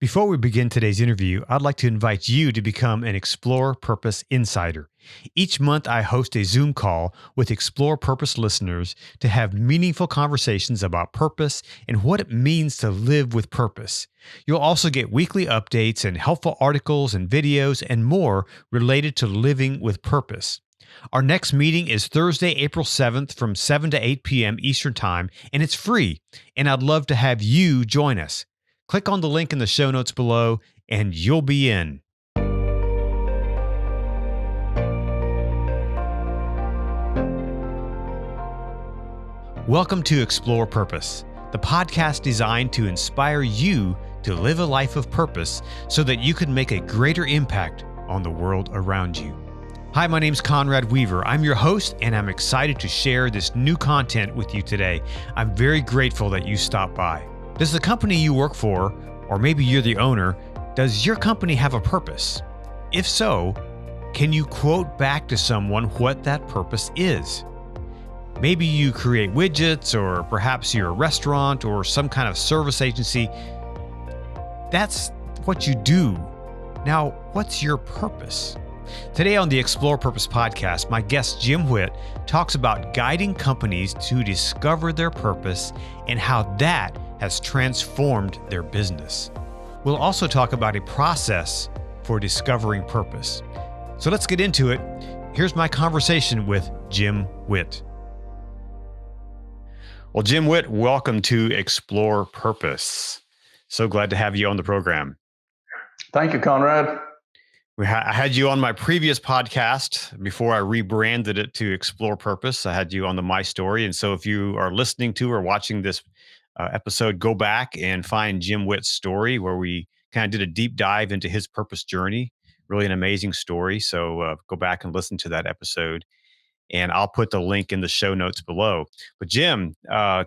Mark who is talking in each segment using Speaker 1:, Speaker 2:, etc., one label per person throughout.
Speaker 1: Before we begin today's interview, I'd like to invite you to become an Explore Purpose Insider. Each month, I host a Zoom call with Explore Purpose listeners to have meaningful conversations about purpose and what it means to live with purpose. You'll also get weekly updates and helpful articles and videos and more related to living with purpose. Our next meeting is Thursday, April 7th from 7 to 8 p.m. Eastern Time, and it's free, and I'd love to have you join us. Click on the link in the show notes below, and you'll be in. Welcome to Explore Purpose, the podcast designed to inspire you to live a life of purpose so that you can make a greater impact on the world around you. Hi, my name's Conrad Weaver. I'm your host, and I'm excited to share this new content with you today. I'm very grateful that you stopped by. Does the company you work for, or maybe you're the owner, does your company have a purpose? If so, can you quote back to someone what that purpose is? Maybe you create widgets, or perhaps you're a restaurant or some kind of service agency. That's what you do. Now, what's your purpose? Today on the Explore Purpose podcast, my guest Jim Whitt talks about guiding companies to discover their purpose and how that has transformed their business. We'll also talk about a process for discovering purpose. So let's get into it. Here's my conversation with Jim Whitt. Well, Jim Whitt, welcome to Explore Purpose. So glad to have you on the program.
Speaker 2: Thank you, Conrad.
Speaker 1: I had you on my previous podcast before I rebranded it to Explore Purpose. I had you on the My Story. And so if you are listening to or watching this episode, go back and find Jim Whitt's story, where we kind of did a deep dive into his purpose journey. Really an amazing story. So go back and listen to that episode. And I'll put the link in the show notes below. But Jim,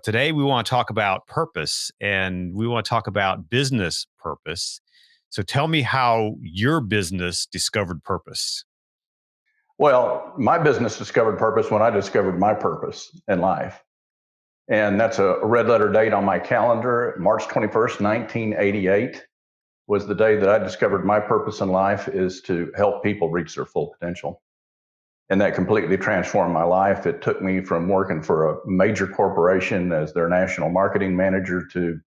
Speaker 1: today we want to talk about purpose, and we want to talk about business purpose. So tell me how your business discovered purpose.
Speaker 2: Well, my business discovered purpose when I discovered my purpose in life. And that's a red letter date on my calendar. March 21st, 1988 was the day that I discovered my purpose in life is to help people reach their full potential. And that completely transformed my life. It took me from working for a major corporation as their national marketing manager to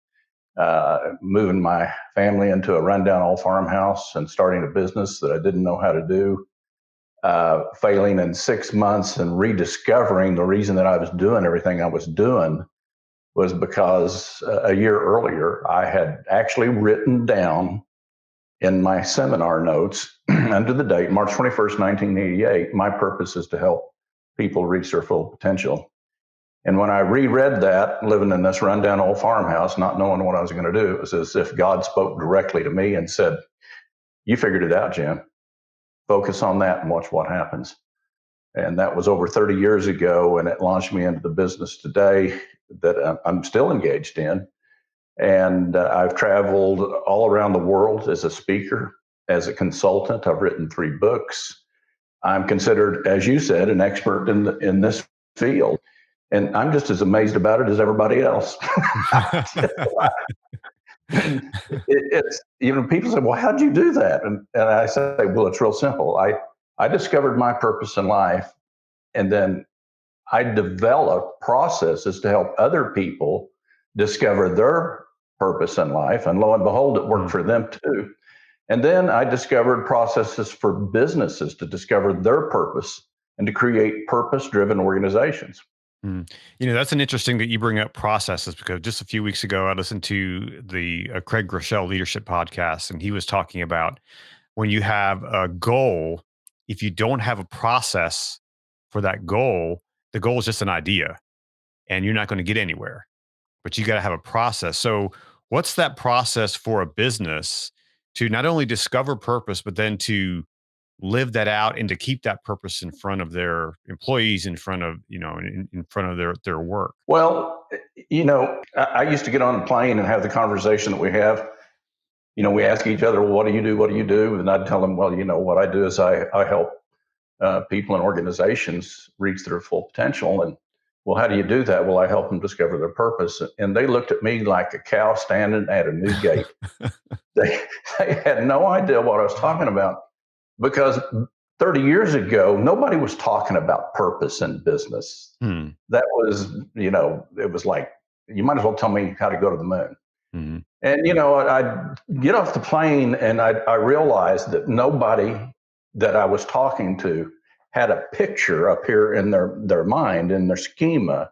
Speaker 2: moving my family into a rundown old farmhouse and starting a business that I didn't know how to do, failing in 6 months and rediscovering the reason that I was doing everything I was doing was because a year earlier, I had actually written down in my seminar notes under the date, March 21st, 1988, my purpose is to help people reach their full potential. And when I reread that, living in this rundown old farmhouse, not knowing what I was going to do, it was as if God spoke directly to me and said, "You figured it out, Jim. Focus on that and watch what happens." And that was over 30 years ago, and it launched me into the business today that I'm still engaged in. And I've traveled all around the world as a speaker, as a consultant. I've written 3 books. I'm considered, as you said, an expert in this field. And I'm just as amazed about it as everybody else. It's people say, "Well, how'd you do that?" And I say, "Well, it's real simple. I discovered my purpose in life, and then I developed processes to help other people discover their purpose in life. And lo and behold, it worked for them too. And then I discovered processes for businesses to discover their purpose and to create purpose-driven organizations."
Speaker 1: That's an interesting that you bring up processes, because just a few weeks ago, I listened to the Craig Groeschel leadership podcast, and he was talking about when you have a goal, if you don't have a process for that goal, the goal is just an idea and you're not going to get anywhere, but you got to have a process. So what's that process for a business to not only discover purpose, but then to live that out and to keep that purpose in front of their employees, in front of, in front of their work?
Speaker 2: Well, I used to get on a plane and have the conversation that we have. We ask each other, "Well, what do you do? What do you do?" And I'd tell them, "Well, what I do is I help people and organizations reach their full potential." And Well, how do you do that? Well, I help them discover their purpose. And they looked at me like a cow standing at a new gate. they, they had no idea what I was talking about, because 30 years ago, nobody was talking about purpose in business. That was, it was like, you might as well tell me how to go to the moon.
Speaker 1: Mm-hmm.
Speaker 2: And, I'd get off the plane and I realized that nobody that I was talking to had a picture up here in their mind, in their schema,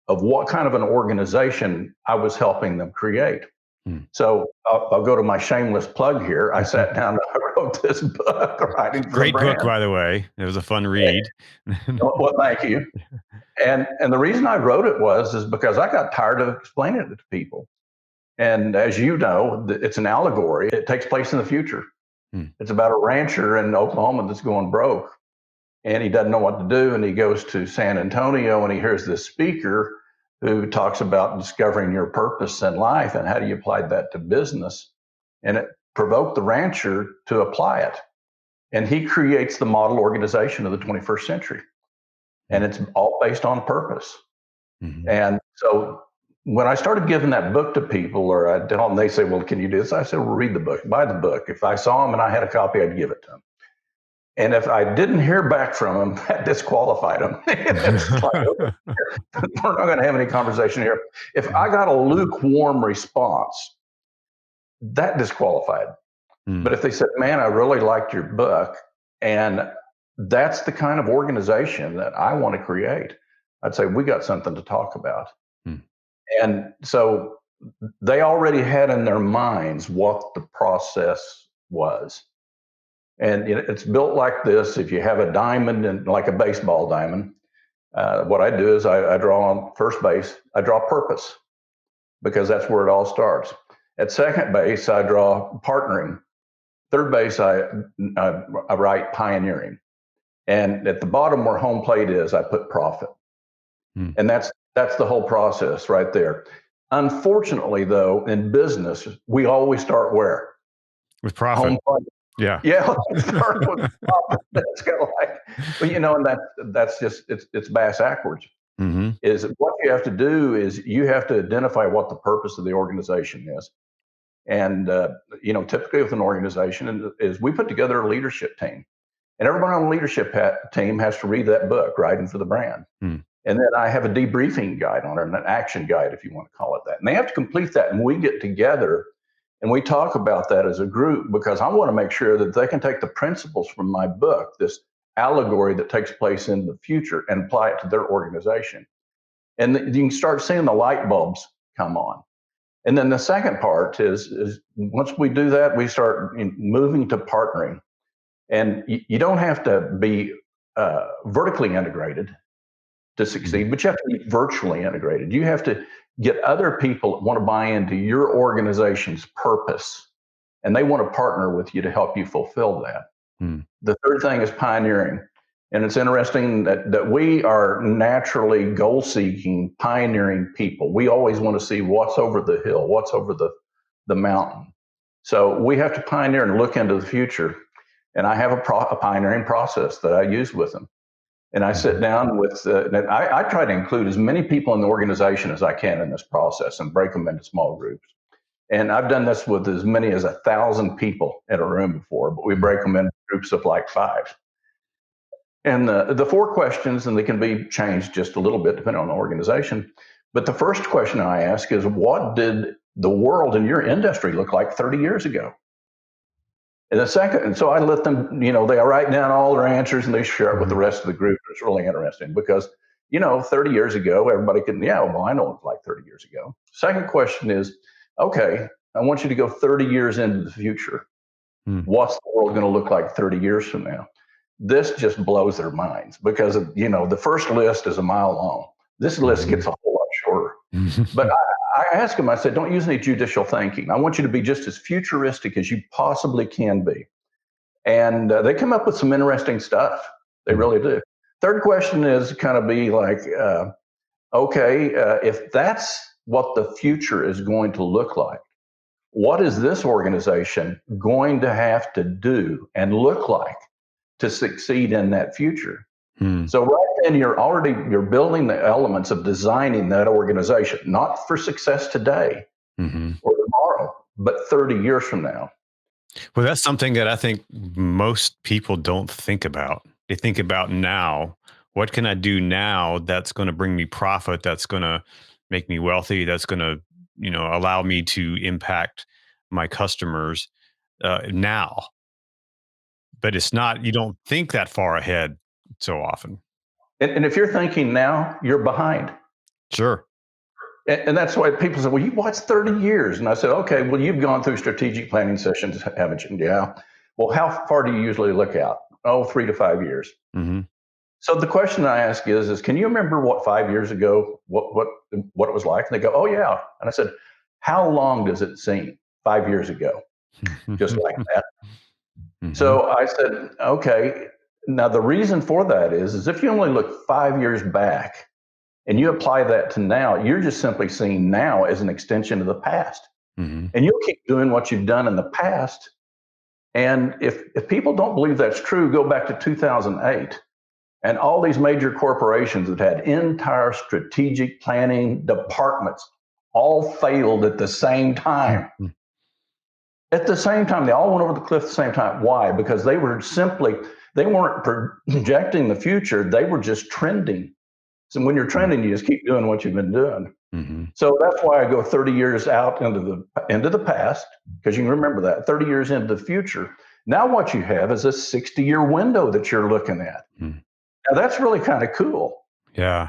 Speaker 2: of what kind of an organization I was helping them create. So I'll go to my shameless plug here. I sat down and I wrote this book, Writing for
Speaker 1: Great
Speaker 2: the Brand.
Speaker 1: book, by the way. It was a fun read.
Speaker 2: Well, thank you. And the reason I wrote it is because I got tired of explaining it to people. And as you know, it's an allegory. It takes place in the future. It's about a rancher in Oklahoma that's going broke, and he doesn't know what to do. And he goes to San Antonio and he hears this speaker who talks about discovering your purpose in life and how do you apply that to business. And it provoked the rancher to apply it. And he creates the model organization of the 21st century. And it's all based on purpose. Mm-hmm. And so when I started giving that book to people, or I tell them, they say, well, can you do this? I said, well, read the book, buy the book. If I saw them and I had a copy, I'd give it to them. And if I didn't hear back from them, that disqualified them. It's like, we're not going to have any conversation here. If I got a lukewarm response, that disqualified. But if they said, man, I really liked your book, and that's the kind of organization that I want to create, I'd say, we got something to talk about. And so they already had in their minds what the process was. And it's built like this. If you have a diamond, and like a baseball diamond, what I do is I draw on first base, I draw purpose, because that's where it all starts. At second base, I draw partnering. Third base, I write pioneering. And at the bottom where home plate is, I put profit. And that's the whole process right there. Unfortunately, though, in business, we always start where?
Speaker 1: With profit.
Speaker 2: Home plate.
Speaker 1: Yeah.
Speaker 2: Let's start with profit. That's kind of like, and that's just, it's bass backwards. Mm-hmm. Is what you have to do is you have to identify what the purpose of the organization is. And, typically with an organization is we put together a leadership team, and everybody on the leadership team has to read that book, Writing for the Brand. And then I have a debriefing guide on it, and an action guide, if you want to call it that. And they have to complete that. And we get together and we talk about that as a group, because I want to make sure that they can take the principles from my book, this allegory that takes place in the future, and apply it to their organization. And you can start seeing the light bulbs come on. And then the second part is once we do that, we start moving to partnering. And you don't have to be vertically integrated to succeed, but you have to be virtually integrated. You have to get other people that want to buy into your organization's purpose, and they want to partner with you to help you fulfill that. The third thing is pioneering. And it's interesting that we are naturally goal-seeking, pioneering people. We always want to see what's over the hill, what's over the mountain. So we have to pioneer and look into the future. And I have a pioneering process that I use with them. And I sit down with, I try to include as many people in the organization as I can in this process and break them into small groups. And I've done this with as many as 1,000 people in a room before, but we break them into groups of like 5. And the 4 questions, and they can be changed just a little bit depending on the organization. But the first question I ask is, what did the world in your industry look like 30 years ago? And the second, and so I let them, they write down all their answers and they share it with the rest of the group. It's really interesting because, 30 years ago, everybody I know what it was like 30 years ago. Second question is, okay, I want you to go 30 years into the future. What's the world going to look like 30 years from now? This just blows their minds because, the first list is a mile long. This list gets a whole lot shorter. But I asked them, I said, don't use any judicial thinking. I want you to be just as futuristic as you possibly can be. And they come up with some interesting stuff. They really do. Third question is kind of be like, if that's what the future is going to look like, what is this organization going to have to do and look like to succeed in that future?
Speaker 1: Mm.
Speaker 2: So right then you're building the elements of designing that organization, not for success today
Speaker 1: Hmm.
Speaker 2: or tomorrow, but 30 years from now.
Speaker 1: Well, that's something that I think most people don't think about. They think about now. What can I do now that's going to bring me profit? That's going to make me wealthy. That's going to, allow me to impact my customers now. But it's not. You don't think that far ahead so often.
Speaker 2: And if you're thinking now, you're behind.
Speaker 1: Sure.
Speaker 2: And that's why people say, well, what's 30 years? And I said, okay, well, you've gone through strategic planning sessions, haven't you? Yeah. Well, how far do you usually look out? Oh, 3 to 5 years.
Speaker 1: Hmm.
Speaker 2: So the question I ask is can you remember what 5 years ago, what it was like? And they go, oh yeah. And I said, how long does it seem 5 years ago? Just like that.
Speaker 1: Hmm.
Speaker 2: So I said, okay. Now the reason for that is if you only look 5 years back and you apply that to now, you're just simply seeing now as an extension of the past.
Speaker 1: Hmm.
Speaker 2: And you'll keep doing what you've done in the past. And if people don't believe that's true, go back to 2008. And all these major corporations that had entire strategic planning departments all failed at the same time. At the same time, they all went over the cliff at the same time. Why? Because they weren't projecting the future, they were just trending. So when you're trending, you just keep doing what you've been doing.
Speaker 1: Hmm.
Speaker 2: So that's why I go 30 years out into the past, because you can remember that 30 years into the future. Now what you have is a 60-year window that you're looking at.
Speaker 1: Hmm.
Speaker 2: Now that's really kind of cool.
Speaker 1: Yeah.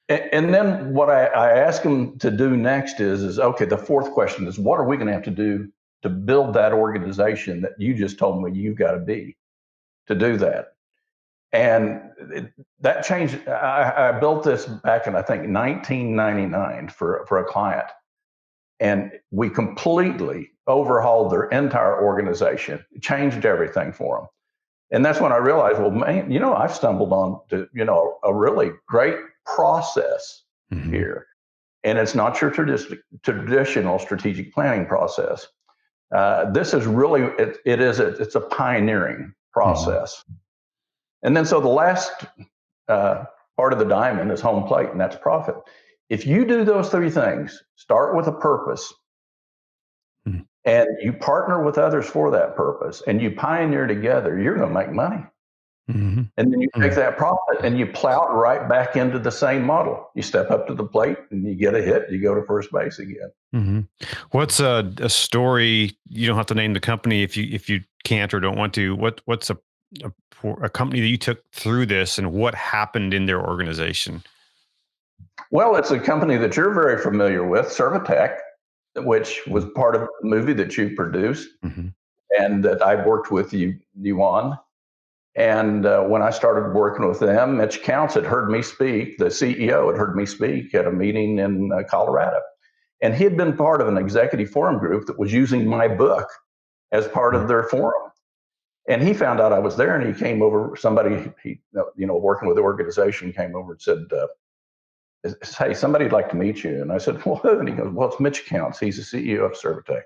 Speaker 2: And then what I ask them to do next is okay, the fourth question is what are we going to have to do to build that organization that you just told me you've got to be to do that? And that changed. I built this back in, I think, 1999 for a client. And we completely overhauled their entire organization, changed everything for them. And that's when I realized, well, man, I've stumbled on to, a really great process
Speaker 1: Hmm.
Speaker 2: here. And it's not your traditional strategic planning process. This is really, it's a pioneering
Speaker 1: Hmm.
Speaker 2: process. And then so the last part of the diamond is home plate, and that's profit. If you do those three things, start with a purpose, and you partner with others for that purpose, and you pioneer together, you're going to make money.
Speaker 1: Hmm.
Speaker 2: And then you take
Speaker 1: Hmm.
Speaker 2: that profit and you plow it right back into the same model. You step up to the plate and you get a hit, you go to first base again.
Speaker 1: Hmm. What's a story? You don't have to name the company if you can't or don't want to. What's a company that you took through this, and what happened in their organization?
Speaker 2: Well, it's a company that you're very familiar with, Servitech, which was part of the movie that you produced
Speaker 1: Mm-hmm.
Speaker 2: and that I worked with you on. And when I started working with them, Mitch Counts had heard me speak. The CEO had heard me speak at a meeting in Colorado. And he had been part of an executive forum group that was using my book as part of their forum. And he found out I was there and he came over, working with the organization came over and said, hey, somebody'd like to meet you. And I said, well, who? And he goes, well, it's Mitch Counts. He's the CEO of Servitech.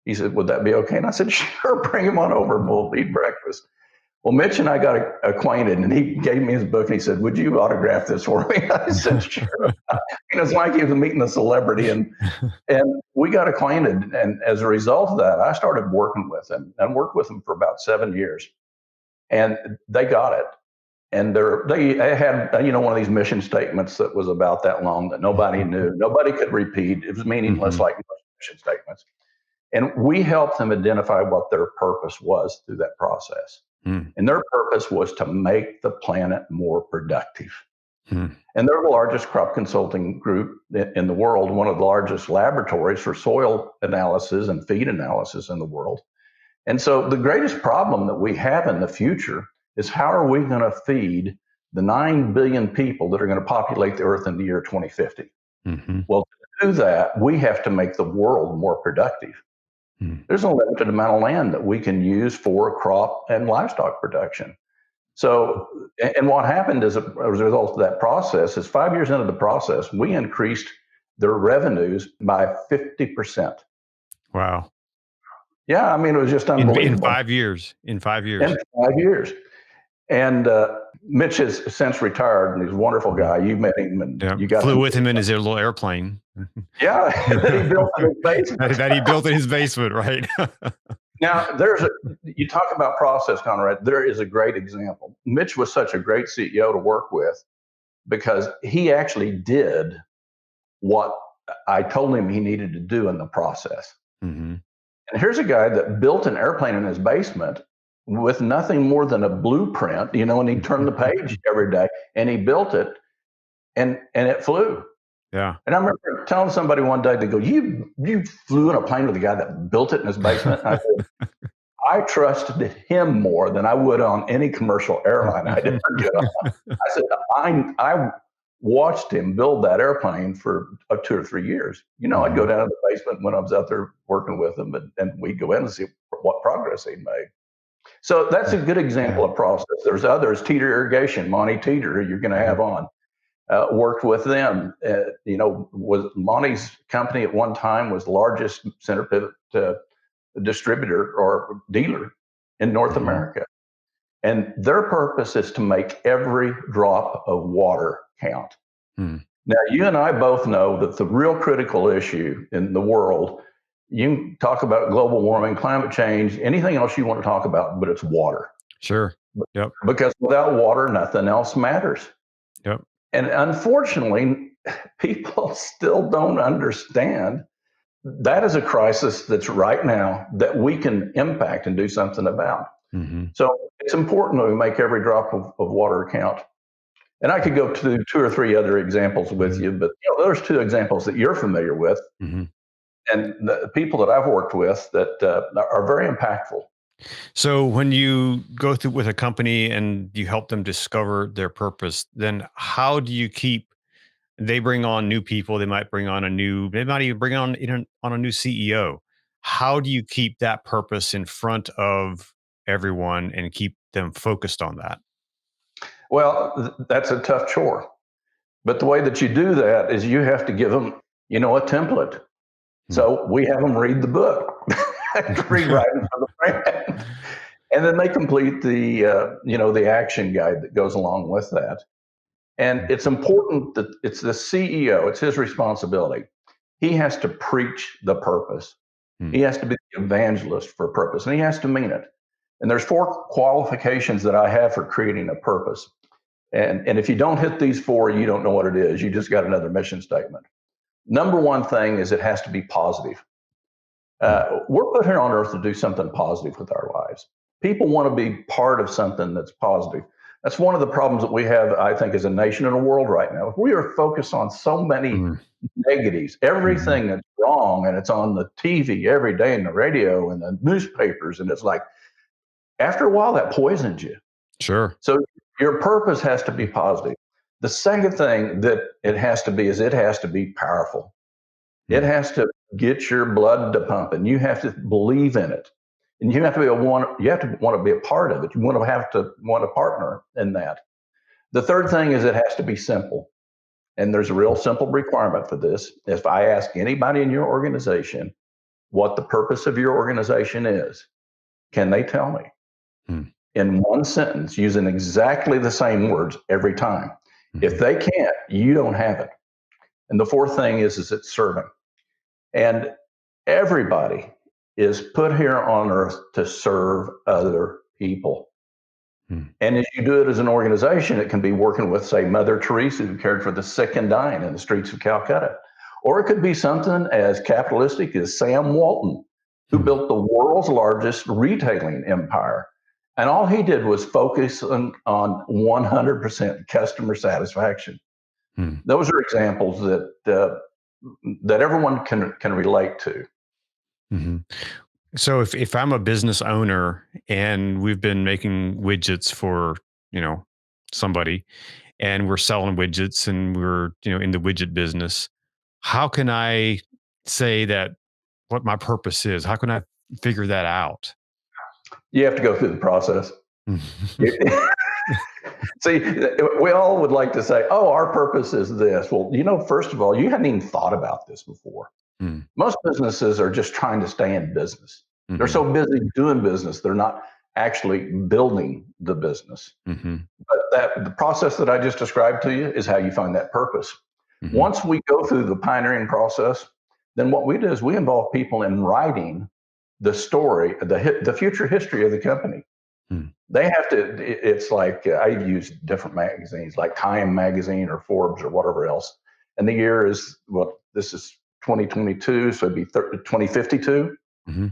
Speaker 2: He said, would that be okay? And I said, sure, bring him on over. We'll eat breakfast. Well, Mitch and I got acquainted, and he gave me his book. And he said, "Would you autograph this for me?" I said, "Sure." It's like he was meeting a celebrity, and we got acquainted. And as a result of that, I started working with him and worked with him for about 7 years. And they got it. And they had one of these mission statements that was about that long that nobody knew, nobody could repeat. It was meaningless,
Speaker 1: Mm-hmm.
Speaker 2: like most mission statements. And we helped them identify what their purpose was through that process. And their purpose was to make the planet more productive.
Speaker 1: Mm-hmm.
Speaker 2: And they're the largest crop consulting group in the world, one of the largest laboratories for soil analysis and feed analysis in the world. And so the greatest problem that we have in the future is how are we going to feed the 9 billion people that are going to populate the earth in the year 2050?
Speaker 1: Mm-hmm.
Speaker 2: Well, to do that, we have to make the world more productive. There's a limited amount of land that we can use for crop and livestock production. So, and what happened as a result of that process is 5 years into the process, we increased their revenues by 50%.
Speaker 1: Wow.
Speaker 2: Yeah, I mean, it was just
Speaker 1: In
Speaker 2: unbelievable.
Speaker 1: 5 years. In 5
Speaker 2: In
Speaker 1: years.
Speaker 2: 5 years. And Mitch has since retired, and he's a wonderful guy. You met him, and you got
Speaker 1: flew with him in his little airplane.
Speaker 2: Yeah, that he built in his basement.
Speaker 1: that he built in his basement, right?
Speaker 2: Now, you talk about process, Conrad. There is a great example. Mitch was such a great CEO to work with because he actually did what I told him he needed to do in the process.
Speaker 1: Mm-hmm.
Speaker 2: And here's a guy that built an airplane in his basement with nothing more than a blueprint, and he turned the page every day and he built it and it flew.
Speaker 1: Yeah.
Speaker 2: And I remember telling somebody one day, they go, you flew in a plane with a guy that built it in his basement? And I said, I trusted him more than I would on any commercial airline I'd ever get on. I said, I watched him build that airplane for 2 or 3 years. I'd go down to the basement when I was out there working with him, and we'd go in and see what progress he'd made. So that's a good example of process. There's others. Teeter Irrigation, Monty Teeter, you're going to have on. Worked with them. Was Monty's company at one time was the largest center pivot distributor or dealer in North America. And their purpose is to make every drop of water count. Now, you and I both know that the real critical issue in the world, you can talk about global warming, climate change, anything else you want to talk about, but it's water.
Speaker 1: Sure. Yep.
Speaker 2: Because without water, nothing else matters.
Speaker 1: Yep.
Speaker 2: And unfortunately, people still don't understand that is a crisis that's right now that we can impact and do something about. So it's important that we make every drop of water count. And I could go to 2 or 3 other examples with you, but there's 2 examples that you're familiar with, and the people that I've worked with that are very impactful.
Speaker 1: So when you go through with a company and you help them discover their purpose, then how do you keep? They bring on new people. They might even bring on a new CEO. How do you keep that purpose in front of everyone and keep them focused on that?
Speaker 2: Well, that's a tough chore. But the way that you do that is you have to give them, a template. So we have them read the book, rewrite it for the brand. And then they complete the action guide that goes along with that. And it's important that it's the CEO, it's his responsibility. He has to preach the purpose. He has to be the evangelist for purpose, and he has to mean it. And there's 4 qualifications that I have for creating a purpose. And if you don't hit these 4, you don't know what it is. You just got another mission statement. Number 1 thing is it has to be positive. We're put here on earth to do something positive with our lives. People want to be part of something that's positive. That's one of the problems that we have, I think, as a nation and a world right now. We are focused on so many negatives, everything that's wrong, and it's on the TV every day and the radio and the newspapers. And it's like, after a while, that poisons you.
Speaker 1: Sure.
Speaker 2: So your purpose has to be positive. The second thing that it has to be powerful. It has to get your blood to pumping. You have to believe in it. And you have to want to be a part of it. You want to partner in that. The third thing is it has to be simple. And there's a real simple requirement for this. If I ask anybody in your organization what the purpose of your organization is, can they tell me? In one sentence, using exactly the same words every time. If they can't, you don't have it. And the fourth thing is it's serving. And everybody is put here on earth to serve other people. And as you do it as an organization, it can be working with, say, Mother Teresa, who cared for the sick and dying in the streets of Calcutta. Or it could be something as capitalistic as Sam Walton, who built the world's largest retailing empire. And all he did was focus on 100% customer satisfaction. Those are examples that everyone can relate to.
Speaker 1: So if I'm a business owner and we've been making widgets for, somebody, and we're selling widgets and we're, in the widget business, how can I say that what my purpose is? How can I figure that out?
Speaker 2: You have to go through the process. See, we all would like to say, oh, our purpose is this. Well, first of all, you hadn't even thought about this before. Most businesses are just trying to stay in business. They're so busy doing business, they're not actually building the business.
Speaker 1: Mm-hmm.
Speaker 2: But the process that I just described to you is how you find that purpose.
Speaker 1: Mm-hmm.
Speaker 2: Once we go through the pioneering process, then what we do is we involve people in writing the story, the future history of the company.
Speaker 1: Mm.
Speaker 2: They have to. It's like I use different magazines, like Time magazine or Forbes or whatever else. And the year is this is 2022, so it'd be 2052.
Speaker 1: Mm-hmm.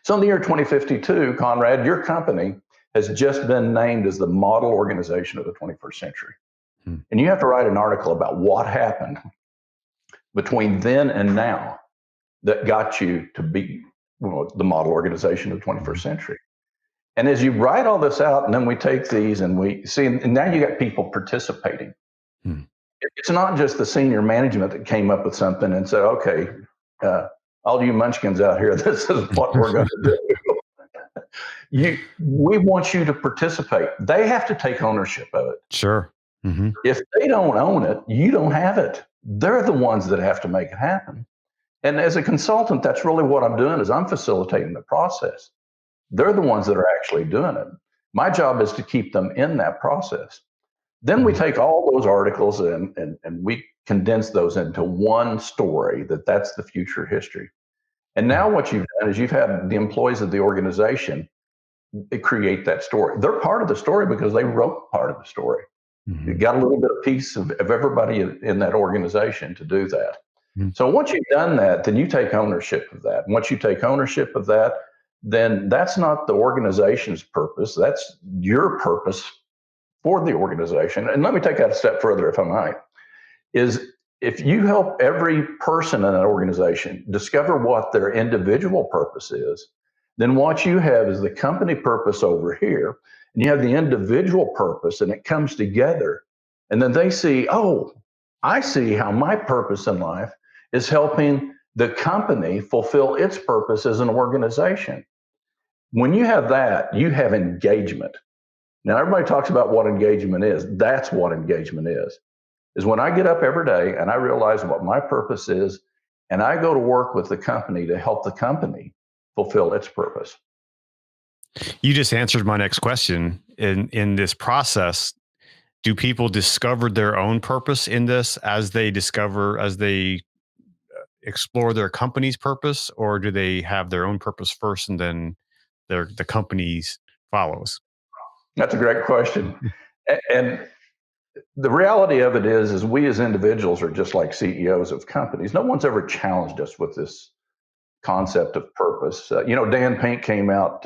Speaker 2: So in the year 2052, Conrad, your company has just been named as the model organization of the 21st century.
Speaker 1: Mm.
Speaker 2: And you have to write an article about what happened between then and now that got you to be the model organization of the 21st century. And as you write all this out, and then we take these and we see, and now you got people participating.
Speaker 1: Mm.
Speaker 2: It's not just the senior management that came up with something and said, okay, all you munchkins out here, this is what we're going to do. We want you to participate. They have to take ownership of it.
Speaker 1: Sure. Mm-hmm.
Speaker 2: If they don't own it, you don't have it. They're the ones that have to make it happen. And as a consultant, that's really what I'm doing is I'm facilitating the process. They're the ones that are actually doing it. My job is to keep them in that process. Then we take all those articles and we condense those into one story that's the future history. And now what you've done is you've had the employees of the organization create that story. They're part of the story because they wrote part of the story.
Speaker 1: Mm-hmm.
Speaker 2: You got a little bit of piece of everybody in that organization to do that. Mm-hmm. So once you've done that, then you take ownership of that. And once you take ownership of that, then that's not the organization's purpose. That's your purpose for the organization. And let me take that a step further, if I might, is if you help every person in an organization discover what their individual purpose is, then what you have is the company purpose over here, and you have the individual purpose, and it comes together. And then they see, oh, I see how my purpose in life is helping the company fulfill its purpose as an organization. When you have that, you have engagement. Now, everybody talks about what engagement is. That's what engagement is when I get up every day and I realize what my purpose is, and I go to work with the company to help the company fulfill its purpose.
Speaker 1: You just answered my next question. In this process, do people discover their own purpose in this as they explore their company's purpose, or do they have their own purpose first and then the company's follows?
Speaker 2: That's a great question. And the reality of it is we as individuals are just like CEOs of companies. No one's ever challenged us with this concept of purpose. Dan Pink came out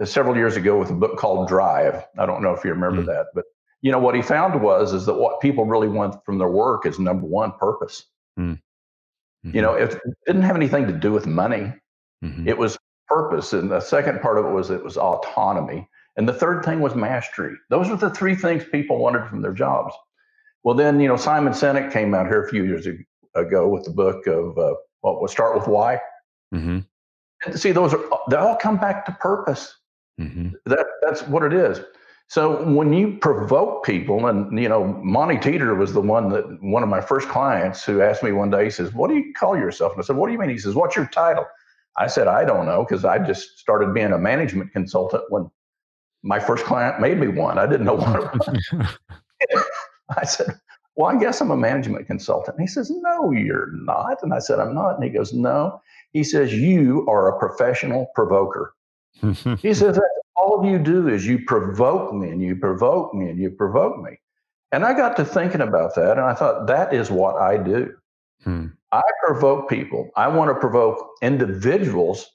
Speaker 2: several years ago with a book called Drive. I don't know if you remember that, but what he found is that what people really want from their work is number one, purpose. Mm-hmm. It didn't have anything to do with money. Mm-hmm. It was purpose. And the second part of it was autonomy. And the third thing was mastery. Those were the three things people wanted from their jobs. Well, then, Simon Sinek came out here a few years ago with the book of we'll start with why. Mm-hmm. And see, they all come back to purpose. Mm-hmm. That's what it is. So when you provoke people, and Monty Teeter was one of my first clients who asked me one day, he says, "What do you call yourself?" And I said, "What do you mean?" He says, "What's your title?" I said, "I don't know, because I just started being a management consultant when my first client made me one. I didn't know what it was." I said, "Well, I guess I'm a management consultant." And he says, "No, you're not." And I said, "I'm not." And he goes, "No." He says, "You are a professional provoker." He says, "That's all you do is you provoke me and you provoke me and you provoke me." And I got to thinking about that, and I thought, that is what I do. I provoke people. I want to provoke individuals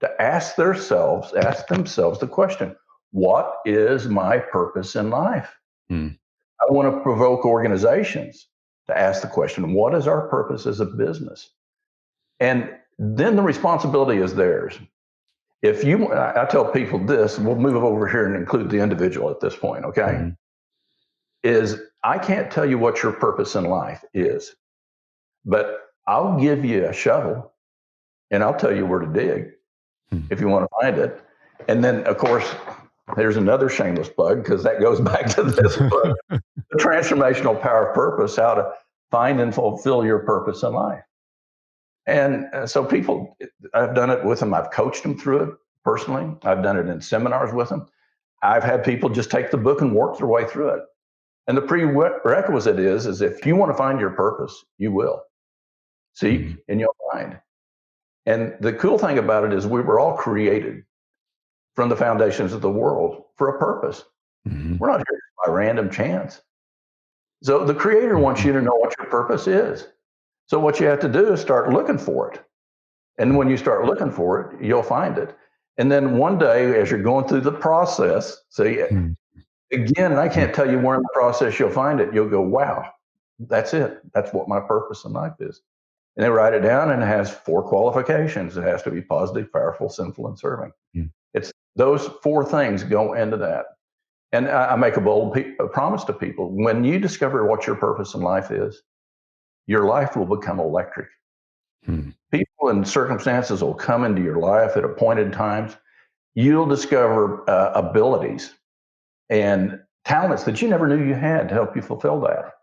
Speaker 2: to ask themselves the question, what is my purpose in life? I want to provoke organizations to ask the question, what is our purpose as a business? And then the responsibility is theirs. I tell people this, we'll move over here and include the individual at this point, okay? Mm-hmm. Is I can't tell you what your purpose in life is, but I'll give you a shovel and I'll tell you where to dig if you want to find it. And then, of course, there's another shameless plug, because that goes back to this book, The Transformational Power of Purpose, how to find and fulfill your purpose in life. And so people, I've done it with them. I've coached them through it personally. I've done it in seminars with them. I've had people just take the book and work their way through it. And the prerequisite is if you want to find your purpose, you will. Seek and you'll find. And the cool thing about it is we were all created from the foundations of the world for a purpose. We're not here by random chance. So the Creator wants you to know what your purpose is. So what you have to do is start looking for it. And when you start looking for it, you'll find it. And then one day, as you're going through the process, see, again, and I can't tell you where in the process you'll find it, you'll go, wow, that's it. That's what my purpose in life is. And they write it down, and it has 4 qualifications. It has to be positive, powerful, sinful, and serving. It's those 4 things go into that. And I make a bold promise to people. When you discover what your purpose in life is, your life will become electric. People and circumstances will come into your life at appointed times. You'll discover abilities and talents that you never knew you had to help you fulfill that.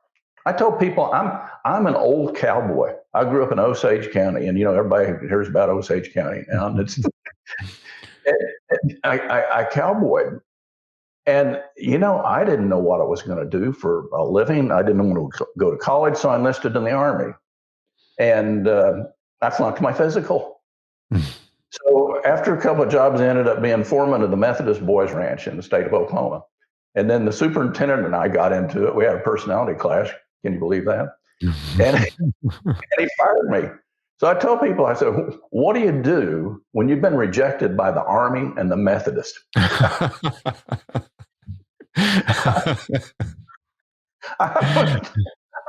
Speaker 2: I told people I'm an old cowboy. I grew up in Osage County, and everybody hears about Osage County now. And it's I cowboyed, and I didn't know what I was going to do for a living. I didn't want to go to college, so I enlisted in the Army, and I flunked my physical. So after a couple of jobs, I ended up being foreman of the Methodist Boys Ranch in the state of Oklahoma. And then the superintendent and I got into it. We had a personality clash. Can you believe that? And he fired me. So I told people, I said, what do you do when you've been rejected by the Army and the Methodist? I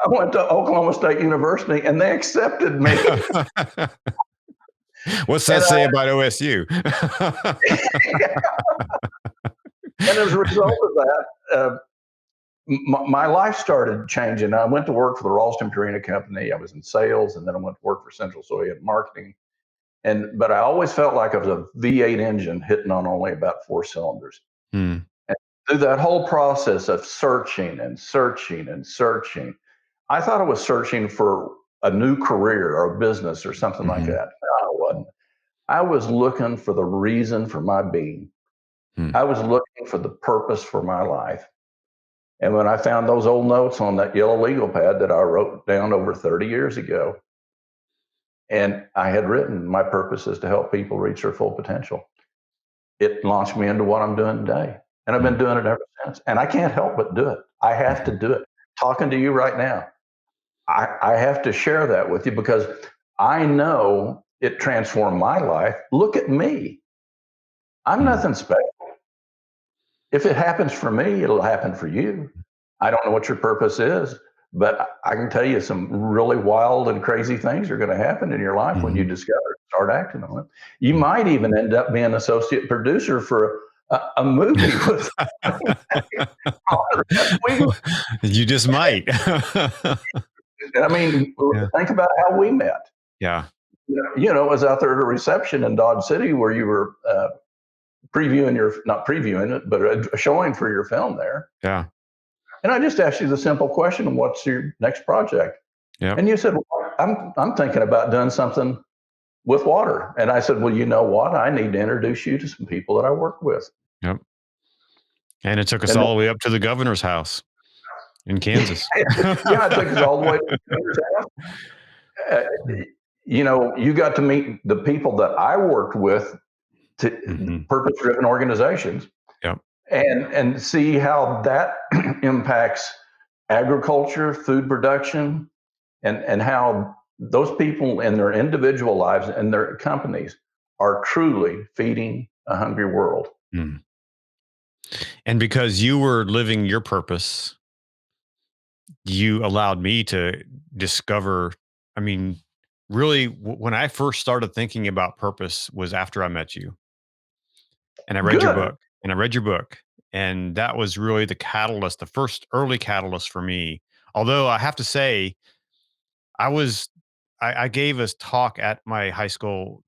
Speaker 2: went to Oklahoma State University, and they accepted me.
Speaker 1: What's that say about OSU?
Speaker 2: And as a result of that, my life started changing. I went to work for the Ralston Purina Company. I was in sales, and then I went to work for Central Soviet Marketing. But I always felt like I was a V8 engine hitting on only about 4 cylinders. And through that whole process of searching and searching and searching, I thought I was searching for a new career or a business or something like that. No, I wasn't. I was looking for the reason for my being. I was looking for the purpose for my life. And when I found those old notes on that yellow legal pad that I wrote down over 30 years ago, and I had written, my purpose is to help people reach their full potential, it launched me into what I'm doing today. And I've been doing it ever since. And I can't help but do it. I have to do it. Talking to you right now, I have to share that with you because I know it transformed my life. Look at me. I'm nothing special. If it happens for me, it'll happen for you. I don't know what your purpose is, but I can tell you some really wild and crazy things are going to happen in your life when you discover it, start acting on it. You might even end up being associate producer for a movie with
Speaker 1: You just might.
Speaker 2: I mean, think about how we met.
Speaker 1: Yeah.
Speaker 2: I was out there at a reception in Dodge City where you were not previewing it, but a showing for your film there.
Speaker 1: Yeah.
Speaker 2: And I just asked you the simple question, what's your next project?
Speaker 1: Yep.
Speaker 2: And you said, well, I'm thinking about doing something with water. And I said, well, you know what? I need to introduce you to some people that I work with.
Speaker 1: Yep. And it took us all the way up to the governor's house in Kansas.
Speaker 2: Yeah, it took us all the way to the governor's house. You got to meet the people that I worked with to purpose-driven organizations.
Speaker 1: Yep.
Speaker 2: And see how that impacts agriculture, food production, and how those people in their individual lives and their companies are truly feeding a hungry world.
Speaker 1: And because you were living your purpose, you allowed me to discover, really, when I first started thinking about purpose was after I met you. And I read your book. And that was really the catalyst, the first early catalyst for me. Although I have to say, I gave a talk at my high school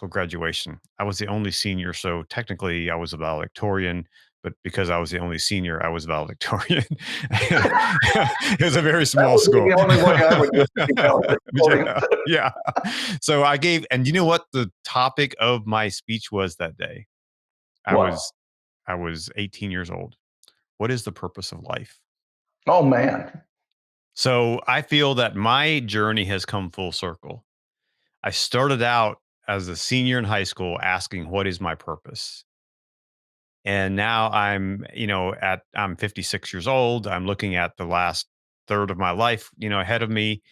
Speaker 1: graduation. I was the only senior. So technically I was a valedictorian, but because I was the only senior, I was valedictorian. It was a very
Speaker 2: That
Speaker 1: small
Speaker 2: would be
Speaker 1: school.
Speaker 2: the only way I would do it.
Speaker 1: Yeah, yeah. So I gave, and you know what the topic of my speech was that day? I
Speaker 2: What?
Speaker 1: was I was 18 years old. What is the purpose of life?
Speaker 2: Oh man.
Speaker 1: So I feel that my journey has come full circle. I started out as a senior in high school asking, what is my purpose? And now I'm 56 years old. I'm looking at the last third of my life, ahead of me,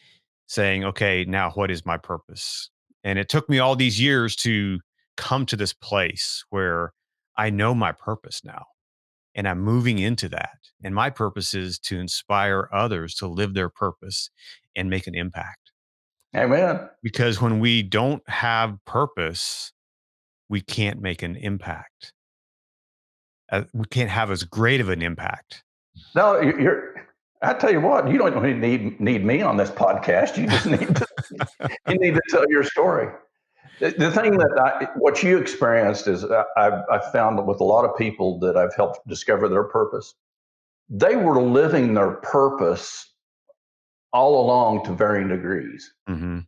Speaker 1: saying, okay, now what is my purpose? And it took me all these years to come to this place where I know my purpose now and I'm moving into that. And my purpose is to inspire others to live their purpose and make an impact.
Speaker 2: Amen.
Speaker 1: Because when we don't have purpose, we can't make an impact. We can't have as great of an impact.
Speaker 2: No, you're. I tell you what, you don't really need me on this podcast. You just need to you need to tell your story. The thing that what you experienced is I've found with a lot of people that I've helped discover their purpose, they were living their purpose all along to varying degrees.
Speaker 1: Mm-hmm.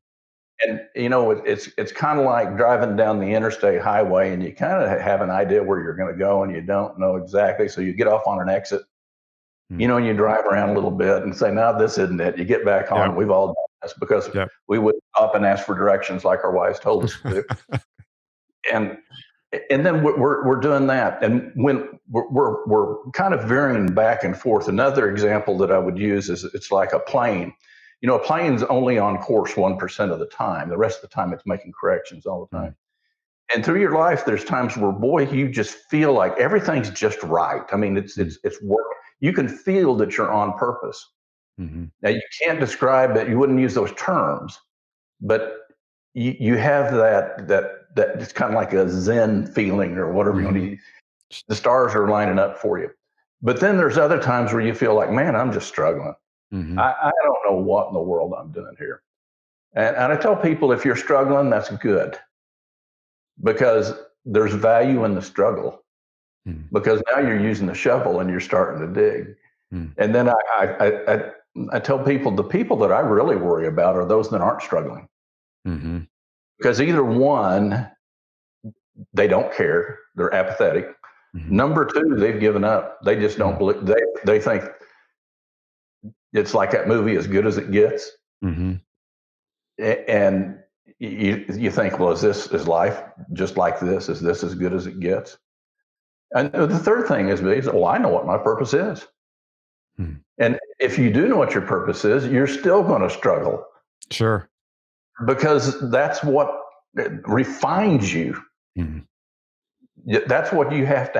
Speaker 2: And it's kind of like driving down the interstate highway, and you kind of have an idea where you're going to go, and you don't know exactly. So you get off on an exit,
Speaker 1: Mm.
Speaker 2: and you drive around a little bit and say, "No, this isn't it." You get back on.
Speaker 1: Yep.
Speaker 2: We've all done this because
Speaker 1: Yep.
Speaker 2: we would stop and ask for directions like our wives told us to do. and and then we're doing that, and when we're kind of veering back and forth. Another example that I would use is it's like a plane. A plane's only on course 1% of the time. The rest of the time, it's making corrections all the time.
Speaker 1: Mm.
Speaker 2: And through your life, there's times where, boy, you just feel like everything's just right. I mean, it's work. You can feel that you're on purpose.
Speaker 1: Mm-hmm.
Speaker 2: Now, you can't describe it. You wouldn't use those terms, but you have that it's kind of like a Zen feeling or whatever you want to. The stars are lining up for you. But then there's other times where you feel like, man, I'm just struggling.
Speaker 1: Mm-hmm.
Speaker 2: I don't know what in the world I'm doing here. And I tell people, if you're struggling, that's good, because there's value in the struggle, because now you're using the shovel and you're starting to dig. And then I tell people, the people that I really worry about are those that aren't struggling.
Speaker 1: Mm-hmm.
Speaker 2: Because either one, they don't care, they're apathetic.
Speaker 1: Mm-hmm.
Speaker 2: Number two, they've given up. They just don't believe. They think it's like that movie, As Good as It Gets.
Speaker 1: Mm-hmm.
Speaker 2: And you think, well, is life just like this? Is this as good as it gets? And the third thing is, well, I know what my purpose is.
Speaker 1: Mm-hmm.
Speaker 2: And if you do know what your purpose is, you're still going to struggle.
Speaker 1: Sure.
Speaker 2: Because that's what refines you.
Speaker 1: Mm-hmm.
Speaker 2: That's what you have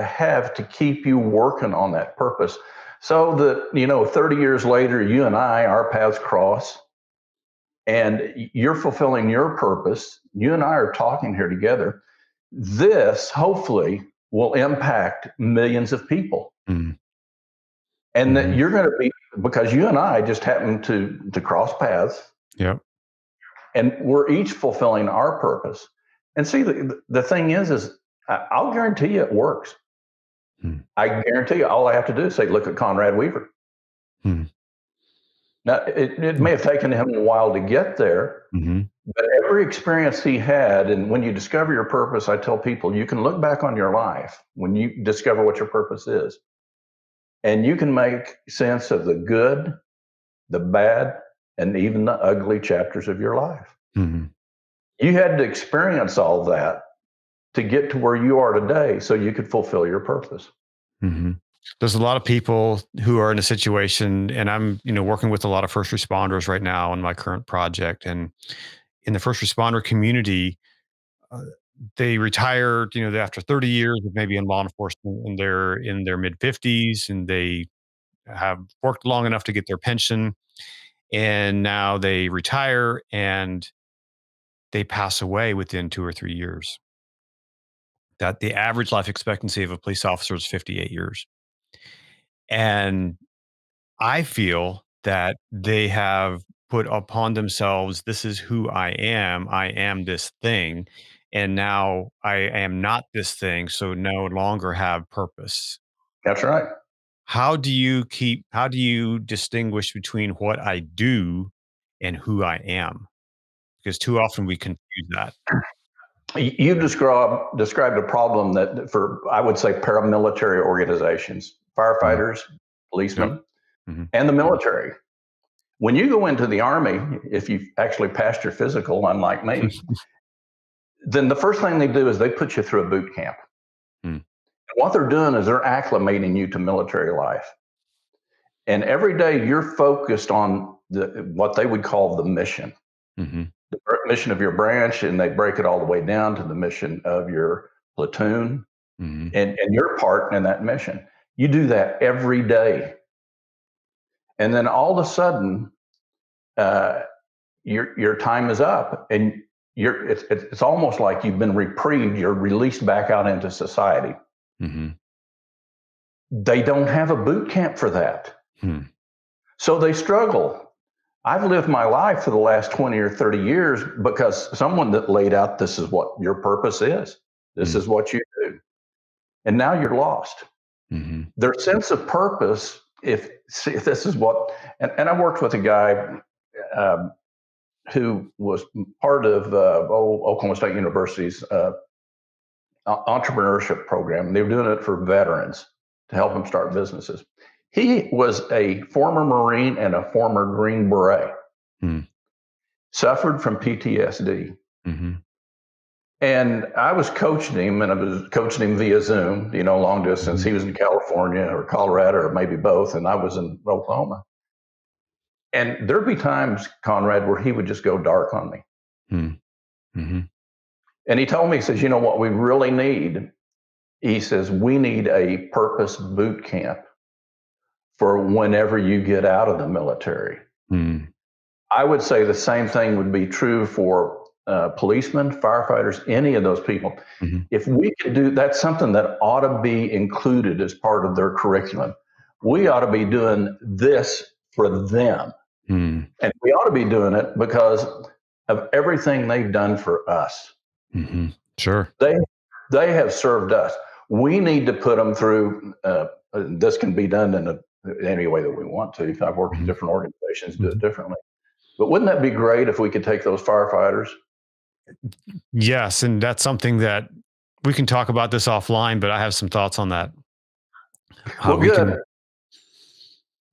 Speaker 2: to keep you working on that purpose. So that, 30 years later, you and our paths cross, and you're fulfilling your purpose. You and I are talking here together. This hopefully will impact millions of people.
Speaker 1: Mm-hmm.
Speaker 2: And that you're going to be, because you and I just happen to cross paths.
Speaker 1: Yep.
Speaker 2: And we're each fulfilling our purpose. And see, the thing is I'll guarantee you it works. I guarantee you, all I have to do is say, look at Conrad Weaver. Now, it may have taken him a while to get there, but every experience he had, and when you discover your purpose, I tell people, you can look back on your life when you discover what your purpose is, and you can make sense of the good, the bad, and even the ugly chapters of your life. You had to experience all that to get to where you are today so you could fulfill your purpose.
Speaker 1: There's a lot of people who are in a situation, and I'm, working with a lot of first responders right now on my current project. And in the first responder community, they retired, after 30 years of maybe in law enforcement, and they're in their mid 50s, and they have worked long enough to get their pension. And now they retire and they pass away within 2 or 3 years. That the average life expectancy of a police officer is 58 years. And I feel that they have put upon themselves, this is who I am. I am this thing. And now I am not this thing. So no longer have purpose.
Speaker 2: That's right.
Speaker 1: How do you distinguish between what I do and who I am? Because too often we confuse that.
Speaker 2: You described a problem that for, I would say, paramilitary organizations,
Speaker 1: Mhm.
Speaker 2: firefighters,
Speaker 1: Yep.
Speaker 2: policemen,
Speaker 1: Mhm.
Speaker 2: and the military. When you go into the Army, if you've actually passed your physical, unlike me, then the first thing they do is they put you through a boot camp.
Speaker 1: Mm.
Speaker 2: And what they're doing is they're acclimating you to military life. And every day you're focused on what they would call the mission,
Speaker 1: Mhm.
Speaker 2: the mission of your branch, and they break it all the way down to the mission of your platoon
Speaker 1: Mhm.
Speaker 2: and your part in that mission. You do that every day. And then all of a sudden, uh, your time is up, and it's almost like you've been reprieved. You're released back out into society.
Speaker 1: Mhm.
Speaker 2: They don't have a boot camp for that,
Speaker 1: Hmm.
Speaker 2: so they struggle. I've lived my life for the last 20 or 30 years because someone that laid out, this is what your purpose is. This
Speaker 1: Mm.
Speaker 2: is what you do. And now you're lost.
Speaker 1: Mhm.
Speaker 2: Their sense of purpose, if see, this is what, and I worked with a guy um, who was part of Oklahoma State University's entrepreneurship program. They were doing it for veterans to help them start businesses. He was a former Marine and a former Green Beret,
Speaker 1: Mm.
Speaker 2: suffered from PTSD.
Speaker 1: Mhm.
Speaker 2: And I was coaching him, and I was coaching him via Zoom, long distance.
Speaker 1: Mhm.
Speaker 2: He was in California or Colorado or maybe both, and I was in Oklahoma. And there'd be times, Conrad, where he would just go dark on me.
Speaker 1: Mm. Mhm.
Speaker 2: And he told me, he says, what we really need? He says, we need a purpose boot camp for whenever you get out of the military.
Speaker 1: Mm.
Speaker 2: I would say the same thing would be true for policemen, firefighters, any of those people.
Speaker 1: Mhm.
Speaker 2: If we could do that's something that ought to be included as part of their curriculum. We ought to be doing this for them.
Speaker 1: Mm.
Speaker 2: And we ought to be doing it because of everything they've done for us.
Speaker 1: Mhm. Sure.
Speaker 2: They they have served us. We need to put them through. This can be done in any way that we want to. I've worked with
Speaker 1: Mhm.
Speaker 2: different organizations, do it
Speaker 1: Mhm.
Speaker 2: differently. But wouldn't that be great if we could take those firefighters?
Speaker 1: Yes, and that's something that we can talk about this offline, but I have some thoughts on that. How
Speaker 2: Well,
Speaker 1: we
Speaker 2: good,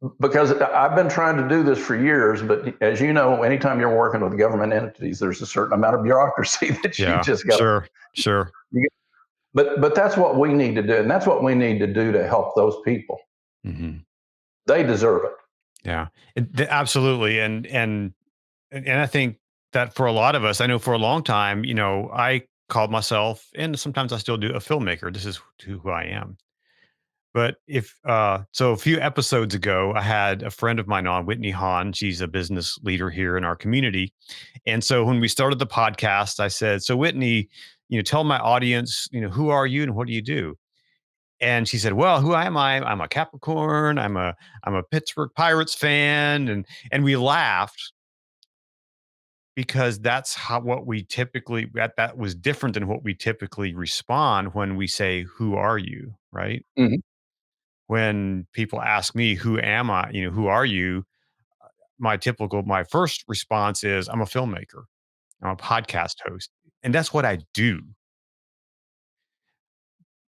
Speaker 1: can.
Speaker 2: because I've been trying to do this for years. But as you know, anytime you're working with government entities, there's a certain amount of bureaucracy that you
Speaker 1: Yeah,
Speaker 2: just got.
Speaker 1: sure, sure.
Speaker 2: But that's what we need to do, and that's what we need to do to help those people.
Speaker 1: Mhm.
Speaker 2: They deserve it.
Speaker 1: Yeah, absolutely, and I think that for a lot of us, I know for a long time, I called myself, and sometimes I still do, a filmmaker. This is who I am. But if so, a few episodes ago, I had a friend of mine on, Whitney Hahn. She's a business leader here in our community, and so when we started the podcast, I said, "So Whitney, tell my audience, who are you and what do you do?" And she said, "Well, who am I? I'm a Capricorn. I'm a Pittsburgh Pirates fan," and we laughed because that's how what we typically that was different than what we typically respond when we say, "Who are you?" Right?
Speaker 2: Mhm.
Speaker 1: When people ask me, "Who am I?" "Who are you?" My first response is, "I'm a filmmaker. I'm a podcast host," and that's what I do.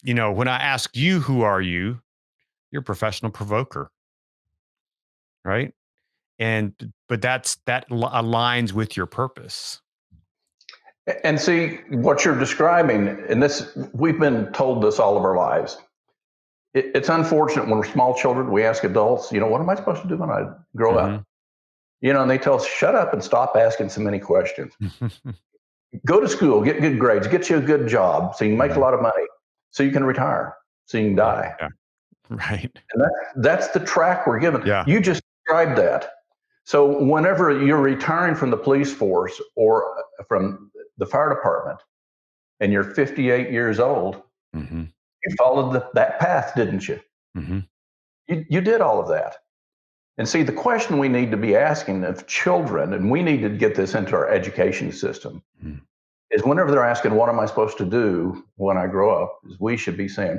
Speaker 1: When I ask you, "Who are you?" You're a professional provoker, right? But that aligns with your purpose.
Speaker 2: And see what you're describing, and this we've been told this all of our lives. It's unfortunate when we're small children, we ask adults, what am I supposed to do when I grow up?
Speaker 1: Mhm.
Speaker 2: And they tell us, shut up and stop asking so many questions. Go to school, get good grades, get you a good job so you can make a
Speaker 1: Mhm.
Speaker 2: lot of money, so you can retire, so you can die.
Speaker 1: Yeah, right.
Speaker 2: And that's the track we're given.
Speaker 1: Yeah.
Speaker 2: You just described that. So whenever you're retiring from the police force or from the fire department and you're 58 years old,
Speaker 1: Mhm.
Speaker 2: you followed that path, didn't you?
Speaker 1: Mhm.
Speaker 2: You did all of that. And see, the question we need to be asking of children, and we need to get this into our education system, is whenever they're asking, what am I supposed to do when I grow up? Is we should be saying,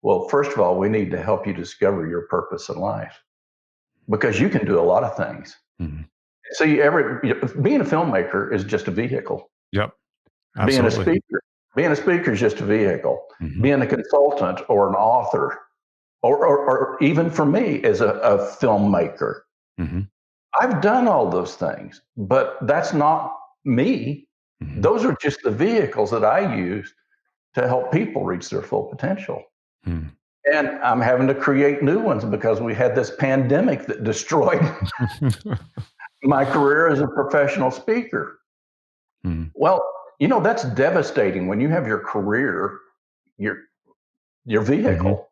Speaker 2: Well, first of all, we need to help you discover your purpose in life because you can do a lot of things.
Speaker 1: Mm-hmm.
Speaker 2: See, being a filmmaker is just a vehicle.
Speaker 1: Yep.
Speaker 2: Being a
Speaker 1: Absolutely.
Speaker 2: speaker, being a speaker is just a vehicle.
Speaker 1: Mm-hmm.
Speaker 2: Being a consultant or an author, or even for me as a filmmaker,
Speaker 1: Mm-hmm.
Speaker 2: I've done all those things, but that's not me.
Speaker 1: Mm-hmm.
Speaker 2: Those are just the vehicles that I use to help people reach their full potential.
Speaker 1: Mm-hmm.
Speaker 2: And I'm having to create new ones because we had this pandemic that destroyed my career as a professional speaker.
Speaker 1: Mm-hmm.
Speaker 2: Well, that's devastating when you have your career, your
Speaker 1: Mm-hmm.
Speaker 2: vehicle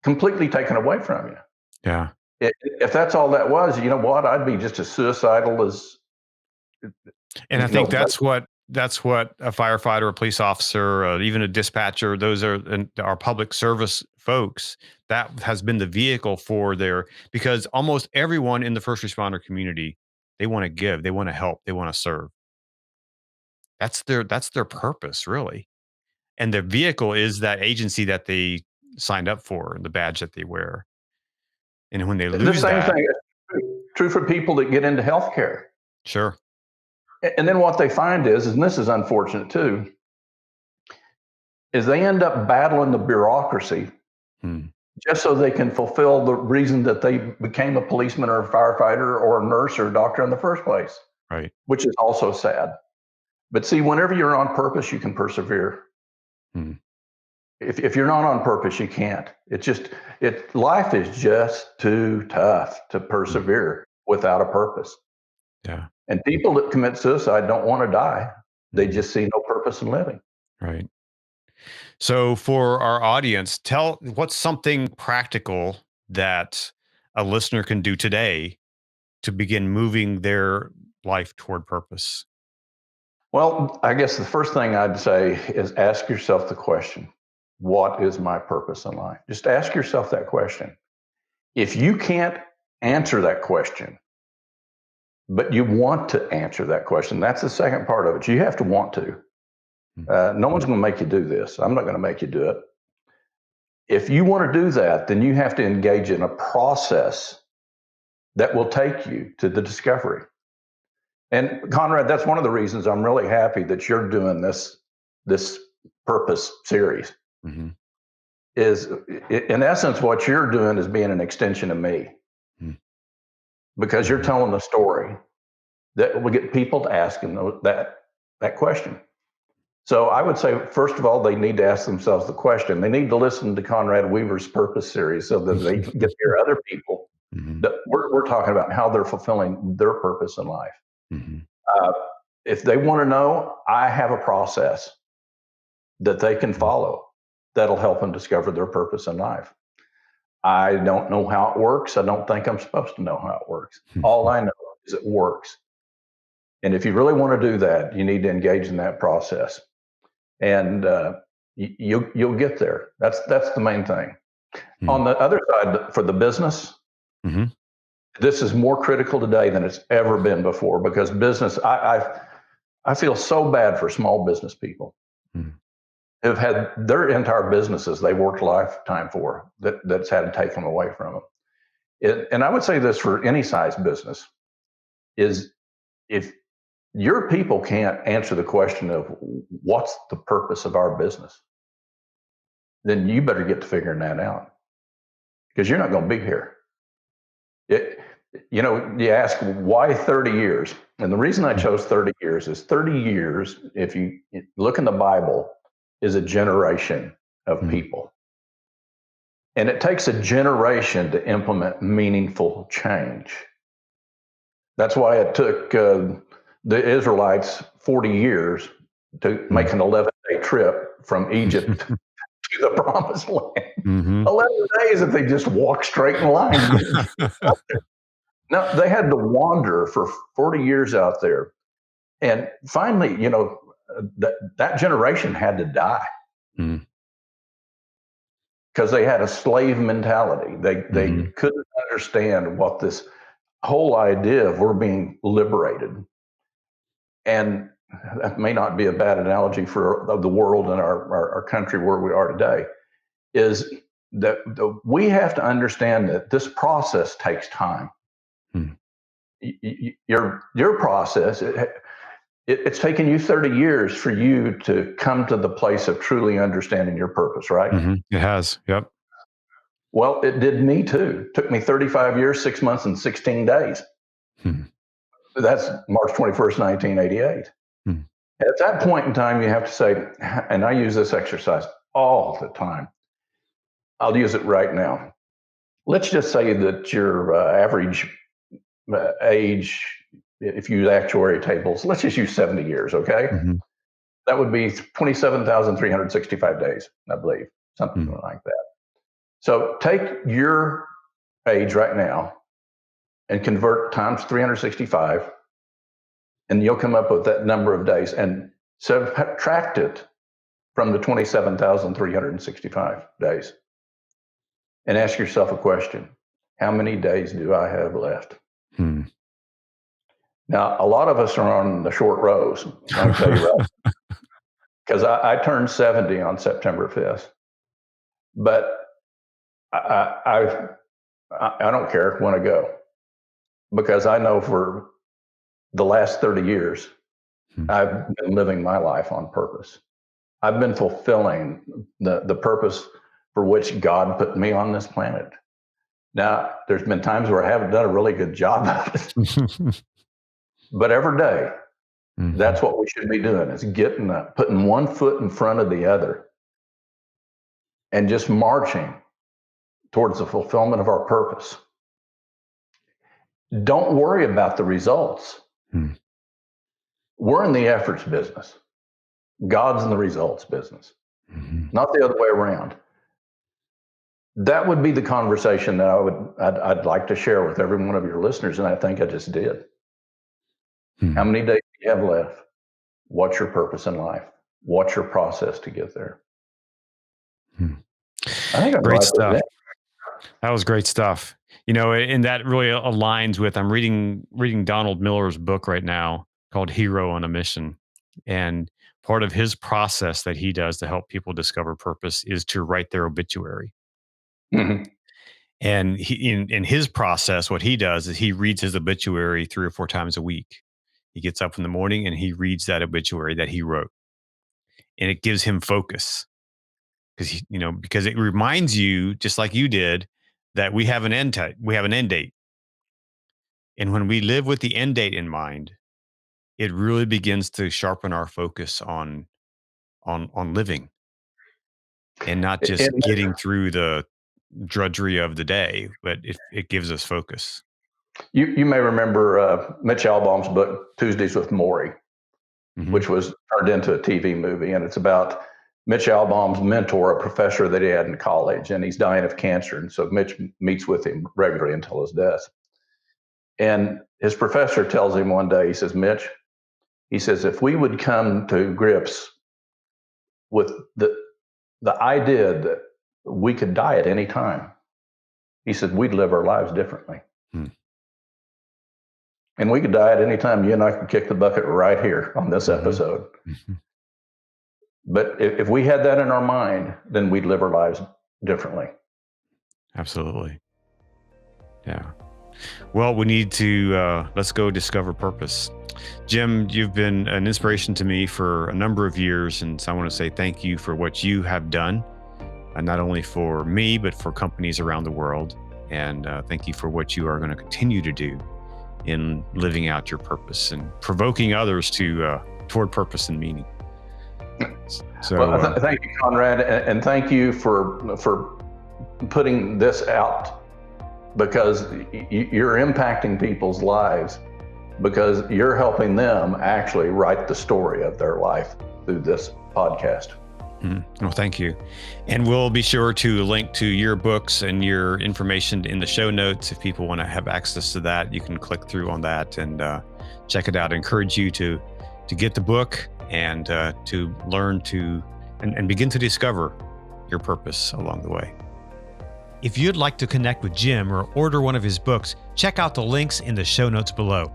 Speaker 2: completely taken away from you.
Speaker 1: Yeah.
Speaker 2: If that's all that was, you know what? I'd be just as suicidal as,
Speaker 1: And I
Speaker 2: you
Speaker 1: think
Speaker 2: know,
Speaker 1: that's what a firefighter, a police officer, even a dispatcher, those are our public service folks. That has been the vehicle for because almost everyone in the first responder community, they want to give, they want to help, they want to serve. That's their purpose, really. And their vehicle is that agency that they signed up for, the badge that they wear. And when they
Speaker 2: the
Speaker 1: lose
Speaker 2: same
Speaker 1: that,
Speaker 2: thing is true for people that get into healthcare.
Speaker 1: sure.
Speaker 2: And then what they find is, and this is unfortunate too, is they end up battling the bureaucracy
Speaker 1: Hmm.
Speaker 2: just so they can fulfill the reason that they became a policeman or a firefighter or a nurse or a doctor in the first place,
Speaker 1: Right.
Speaker 2: which is also sad. But see, whenever you're on purpose, you can persevere.
Speaker 1: Hmm.
Speaker 2: If you're not on purpose, you can't. Life is just too tough to
Speaker 1: Hmm.
Speaker 2: persevere without a purpose.
Speaker 1: Yeah.
Speaker 2: And people that commit suicide don't want to die. They
Speaker 1: Hmm.
Speaker 2: just see no purpose in living.
Speaker 1: Right. So for our audience, tell what's something practical that a listener can do today to begin moving their life toward purpose.
Speaker 2: Well, I guess the first thing I'd say is ask yourself the question, what is my purpose in life? Just ask yourself that question. If you can't answer that question, but you want to answer that question, that's the second part of it. You have to want to.
Speaker 1: Mhm.
Speaker 2: No one's going to make you do this. I'm not going to make you do it. If you want to do that, then you have to engage in a process that will take you to the discovery. And Conrad, that's one of the reasons I'm really happy that you're doing this purpose series.
Speaker 1: Mhm.
Speaker 2: Is in essence what you're doing is being an extension of me
Speaker 1: Mhm.
Speaker 2: because you're
Speaker 1: Mhm.
Speaker 2: telling the story that will get people to ask them that question. So I would say, first of all, they need to ask themselves the question. They need to listen to Conrad Weaver's Purpose series so that they can get to hear other people
Speaker 1: Mhm.
Speaker 2: that we're talking about how they're fulfilling their purpose in life.
Speaker 1: Mhm.
Speaker 2: Uh, if they want to know, I have a process that they can
Speaker 1: Mhm.
Speaker 2: follow that'll help them discover their purpose in life. I don't know how it works. I don't think I'm supposed to know how it works. All I know is it works. And if you really want to do that, you need to engage in that process, and you'll get there. That's the main thing. On
Speaker 1: Mhm.
Speaker 2: the other side, for the business,
Speaker 1: Mhm.
Speaker 2: this is more critical today than it's ever been before because business. I feel so bad for small business people
Speaker 1: Mhm.
Speaker 2: who've had their entire businesses they worked a lifetime for that's had to take them away from them. And I would say this for any size business is if your people can't answer the question of what's the purpose of our business, then you better get to figuring that out because you're not going to be here. It, you ask why 30 years? And the reason I chose 30 years is 30 years, if you look in the Bible, is a generation of
Speaker 1: Mhm.
Speaker 2: people. And it takes a generation to implement meaningful change. That's why it took the Israelites 40 years to make an 11-day trip from Egypt to the promised land.
Speaker 1: Mhm.
Speaker 2: 11 days if they just walk straight in line to get up there. No, they had to wander for 40 years out there. And finally, that generation had to die
Speaker 1: Mhm.
Speaker 2: because they had a slave mentality. They
Speaker 1: Mhm.
Speaker 2: couldn't understand what this whole idea of we're being liberated. And that may not be a bad analogy for the world and our country where we are today, is we have to understand that this process takes time.
Speaker 1: Hmm.
Speaker 2: Your process, it's taken you 30 years for you to come to the place of truly understanding your purpose, right?
Speaker 1: Mm-hmm. It has. Yep.
Speaker 2: Well, it did me too. It took me 35 years, 6 months, and 16 days.
Speaker 1: Hmm.
Speaker 2: That's March 21st, 1988.
Speaker 1: Hmm.
Speaker 2: At that point in time, you have to say, and I use this exercise all the time. I'll use it right now. Let's just say that your average age, if you use actuary tables, let's just use 70 years, okay?
Speaker 1: Mm-hmm.
Speaker 2: That would be 27,365 days, I believe, something
Speaker 1: Hmm.
Speaker 2: like that. So take your age right now and convert times 365, and you'll come up with that number of days, and subtract it from the 27,365 days. And ask yourself a question. How many days do I have left?
Speaker 1: Hmm.
Speaker 2: Now, a lot of us are on the short rows, I'll tell you right. Because I turned 70 on September 5th. But I don't care when I go, because I know for the last 30 years, I've been living my life on purpose. I've been fulfilling the purpose for which God put me on this planet. Now, there's been times where I haven't done a really good job of it, but every day,
Speaker 1: Mm-hmm.
Speaker 2: that's what we should be doing, is putting one foot in front of the other and just marching towards the fulfillment of our purpose. Don't worry about the results.
Speaker 1: Hmm.
Speaker 2: We're in the efforts business. God's in the results business, not the other way around. That would be the conversation that I'd like to share with every one of your listeners, and I think I just did. How many days do you have left? What's your purpose in life? What's your process to get there? I think I'm
Speaker 1: Great
Speaker 2: right
Speaker 1: stuff.
Speaker 2: there.
Speaker 1: That was great stuff. And that really aligns with, I'm reading Donald Miller's book right now called Hero on a Mission. And part of his process that he does to help people discover purpose is to write their obituary.
Speaker 2: Mm-hmm.
Speaker 1: And in his process, what he does is he reads his obituary 3 or 4 times a week. He gets up in the morning and he reads that obituary that he wrote. And it gives him focus. Because it reminds you, just like you did, that we have an end date. And when we live with the end date in mind, it really begins to sharpen our focus on living, and not just getting through the drudgery of the day, but it gives us focus.
Speaker 2: You may remember Mitch Albom's book, Tuesdays with Morrie, which was turned into a TV movie. And it's about Mitch Albom's mentor, a professor that he had in college, and he's dying of cancer. And so Mitch meets with him regularly until his death. And his professor tells him one day, he says, Mitch, he says, if we would come to grips with the idea that we could die at any time, he said, we'd live our lives differently. And we could die at any time. You and I could kick the bucket right here on this episode. But if we had that in our mind, then we'd live our lives differently.
Speaker 1: Absolutely. Yeah. Well, we need to, let's go discover purpose. Jim, you've been an inspiration to me for a number of years. And so I want to say thank you for what you have done, not only for me, but for companies around the world. And thank you for what you are going to continue to do in living out your purpose and provoking others toward purpose and meaning. So,
Speaker 2: thank you, Conrad, and thank you for putting this out, because you're impacting people's lives, because you're helping them actually write the story of their life through this podcast.
Speaker 1: Well, thank you. And we'll be sure to link to your books and your information in the show notes. If people want to have access to that, you can click through on that and check it out. I encourage you to get the book and to learn to and begin to discover your purpose along the way. If you'd like to connect with Jim or order one of his books, check out the links in the show notes below.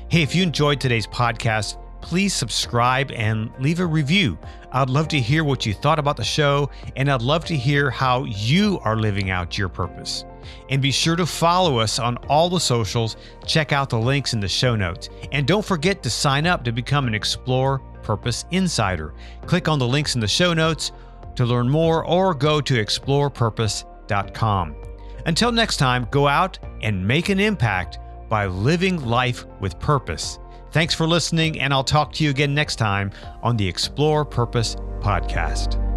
Speaker 1: Hey, if you enjoyed today's podcast, please subscribe and leave a review. I'd love to hear what you thought about the show, and I'd love to hear how you are living out your purpose. And be sure to follow us on all the socials. Check out the links in the show notes. And don't forget to sign up to become an Explore Purpose Insider. Click on the links in the show notes to learn more, or go to explorepurpose.com. Until next time, go out and make an impact by living life with purpose. Thanks for listening, and I'll talk to you again next time on the Explore Purpose podcast.